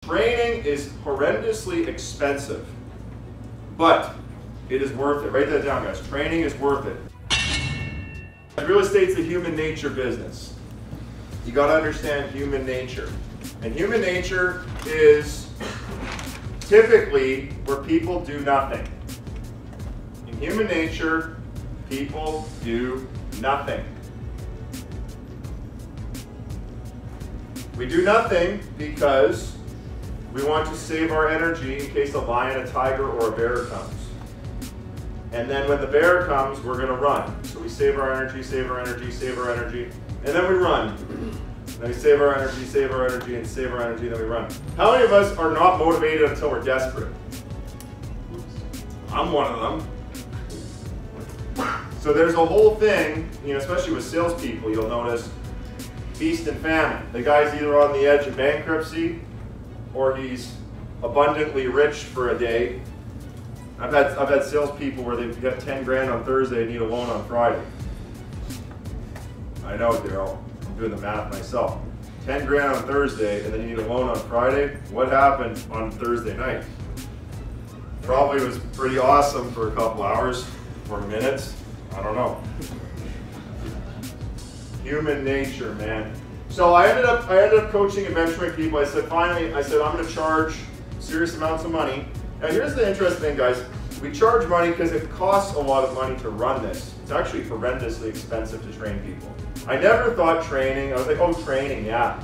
Training is horrendously expensive, but it is worth it. Write that down, guys. Training is worth it. Real estate's a human nature business. You got to understand human nature. And human nature is typically where people do nothing. In human nature, people do nothing. We do nothing because we want to save our energy in case a lion, a tiger, or a bear comes. And then when the bear comes, we're going to run. So we save our energy, save our energy, save our energy, and then we run. Then we save our energy, and save our energy, and then we run. How many of us are not motivated until we're desperate? I'm one of them. So there's a whole thing, especially with salespeople, you'll notice feast and famine. The guy's either on the edge of bankruptcy or he's abundantly rich for a day. I've had salespeople where they've got 10 grand on Thursday and need a loan on Friday. I know, Daryl. I'm doing the math myself. 10 grand on Thursday and then you need a loan on Friday. What happened on Thursday night? Probably was pretty awesome for a couple hours or minutes. I don't know. Human nature, man. So I ended up coaching and mentoring people. I said, I'm going to charge serious amounts of money. Now here's the interesting thing, guys. We charge money because it costs a lot of money to run this. It's actually horrendously expensive to train people. I never thought training, I was like, oh, training, yeah.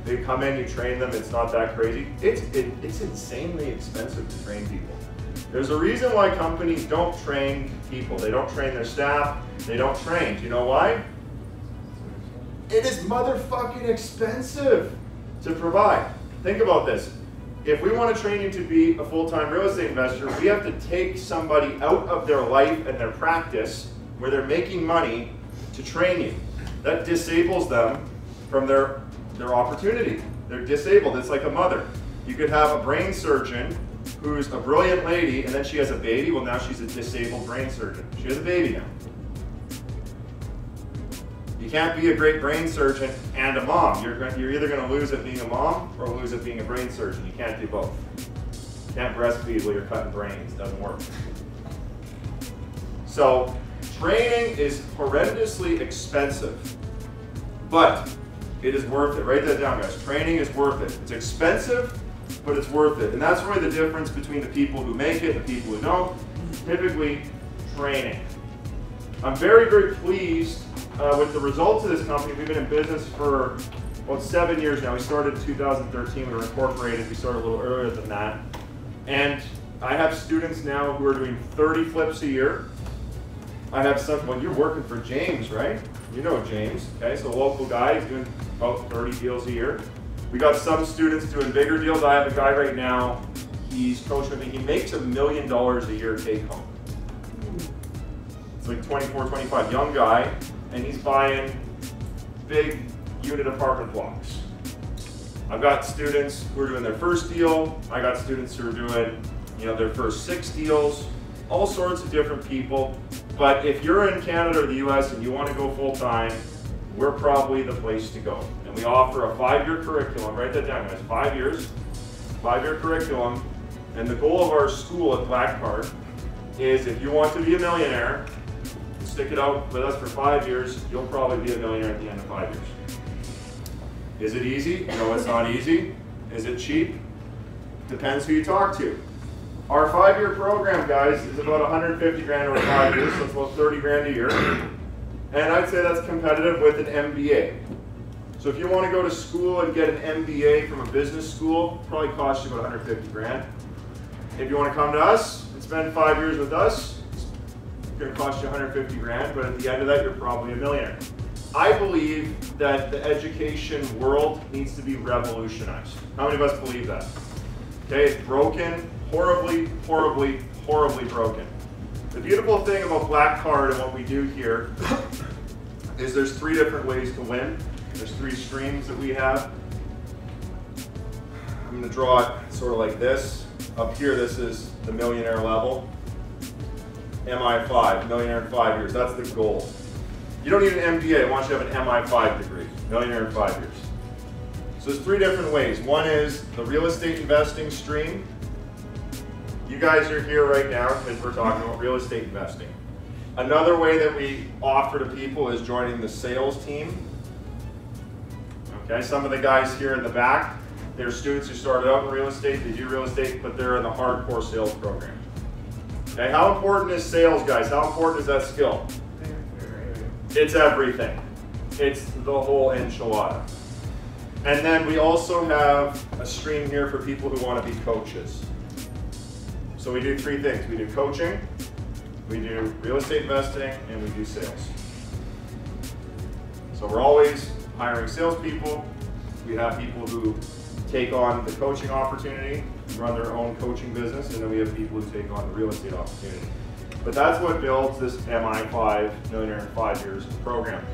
They come in, you train them, it's not that crazy. It's insanely expensive to train people. There's a reason why companies don't train people. They don't train their staff. They don't train. Do you know why? It is motherfucking expensive to provide. Think about this. If we want to train you to be a full-time real estate investor, we have to take somebody out of their life and their practice where they're making money to train you. That disables them from their opportunity. They're disabled. It's like a mother. You could have a brain surgeon who's a brilliant lady and then she has a baby. Well, now she's a disabled brain surgeon. She has a baby now. You can't be a great brain surgeon and a mom. You're either going to lose at being a mom or lose at being a brain surgeon. You can't do both. You can't breastfeed while you're cutting brains. It doesn't work. So training is horrendously expensive, but it is worth it. Write that down, guys. Training is worth it. It's expensive, but it's worth it. And that's really the difference between the people who make it and the people who don't. Typically, training. I'm very, very pleased with the results of this company. We've been in business for about 7 years now. We started in 2013. We were incorporated. We started a little earlier than that. And I have students now who are doing 30 flips a year. I have some, well, you're working for James, right? You know James, okay? So a local guy, he's doing about 30 deals a year. We got some students doing bigger deals. I have a guy right now, he's coaching with me. He makes $1 million a year take home. It's like 24, 25, young guy. And he's buying big unit apartment blocks. I've got students who are doing their first deal. I got students who are doing, their first 6 deals, all sorts of different people. But if you're in Canada or the US and you want to go full time, we're probably the place to go. And we offer a 5-year curriculum. Write that down, guys. 5 years, 5-year curriculum. And the goal of our school at BlackCard is if you want to be a millionaire, stick it out with us for 5 years, you'll probably be a millionaire at the end of 5 years. Is it easy? No, it's not easy. Is it cheap? Depends who you talk to. Our 5-year program, guys, is about 150 grand over 5 years, so it's about 30 grand a year. And I'd say that's competitive with an MBA. So if you want to go to school and get an MBA from a business school, it probably costs you about 150 grand. If you want to come to us and spend 5 years with us, it's going to cost you 150 grand, but at the end of that, you're probably a millionaire. I believe that the education world needs to be revolutionized. How many of us believe that? Okay, it's broken, horribly, horribly, horribly broken. The beautiful thing about BlackCard and what we do here is there's 3 different ways to win. There's 3 streams that we have. I'm going to draw it sort of like this. Up here, this is the millionaire level. MI5, millionaire in 5 years, that's the goal. You don't need an MBA, I want you to have an MI5 degree, millionaire in 5 years. So there's three different ways. One is the real estate investing stream. You guys are here right now because we're talking about real estate investing. Another way that we offer to people is joining the sales team. Okay, some of the guys here in the back, they're students who started out in real estate, they do real estate, but they're in the hardcore sales program. Okay, how important is sales, guys? How important is that skill? It's everything. It's the whole enchilada. And then we also have a stream here for people who want to be coaches. So we do three things. We do coaching, we do real estate investing, and we do sales. So we're always hiring salespeople. We have people who take on the coaching opportunity, run their own coaching business, and then we have people who take on the real estate opportunity. But that's what builds this MI5 Millionaire in 5 Years program.